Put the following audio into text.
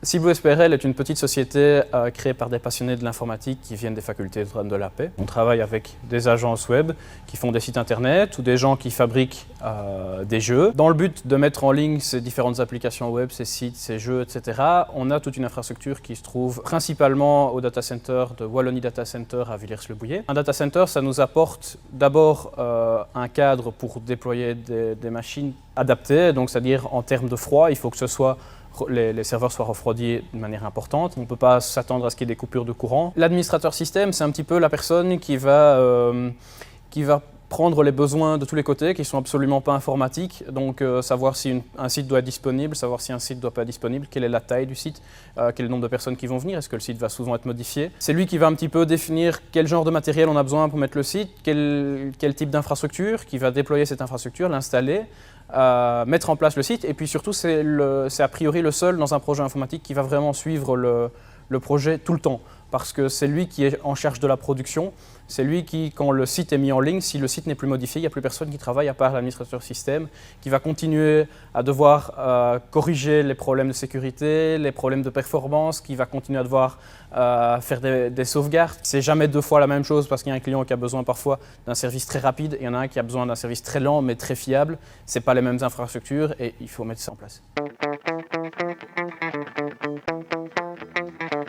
CibouSPRL est une petite société créée par des passionnés de l'informatique qui viennent des facultés de la paix. On travaille avec des agences web qui font des sites internet ou des gens qui fabriquent des jeux. Dans le but de mettre en ligne ces différentes applications web, ces sites, ces jeux, etc., on a toute une infrastructure qui se trouve principalement au data center de Wallonie Data Center à Villers-le-Bouillet. Un data center, ça nous apporte d'abord un cadre pour déployer des machines adaptées, donc c'est-à-dire en termes de froid, il faut que les serveurs soient refroidis de manière importante. On ne peut pas s'attendre à ce qu'il y ait des coupures de courant. L'administrateur système, c'est un petit peu la personne qui va prendre les besoins de tous les côtés, qui ne sont absolument pas informatiques. Donc savoir si un site doit être disponible, savoir si un site ne doit pas être disponible, quelle est la taille du site, quel est le nombre de personnes qui vont venir, est-ce que le site va souvent être modifié. C'est lui qui va un petit peu définir quel genre de matériel on a besoin pour mettre le site, quel type d'infrastructure, qui va déployer cette infrastructure, l'installer, mettre en place le site, et puis surtout c'est a priori le seul dans un projet informatique qui va vraiment suivre le projet tout le temps, parce que c'est lui qui est en charge de la production, c'est lui qui, quand le site est mis en ligne, si le site n'est plus modifié, il n'y a plus personne qui travaille à part l'administrateur système, qui va continuer à devoir corriger les problèmes de sécurité, les problèmes de performance, qui va continuer à devoir faire des sauvegardes. C'est jamais deux fois la même chose parce qu'il y a un client qui a besoin parfois d'un service très rapide et il y en a un qui a besoin d'un service très lent mais très fiable. Ce n'est pas les mêmes infrastructures et il faut mettre ça en place.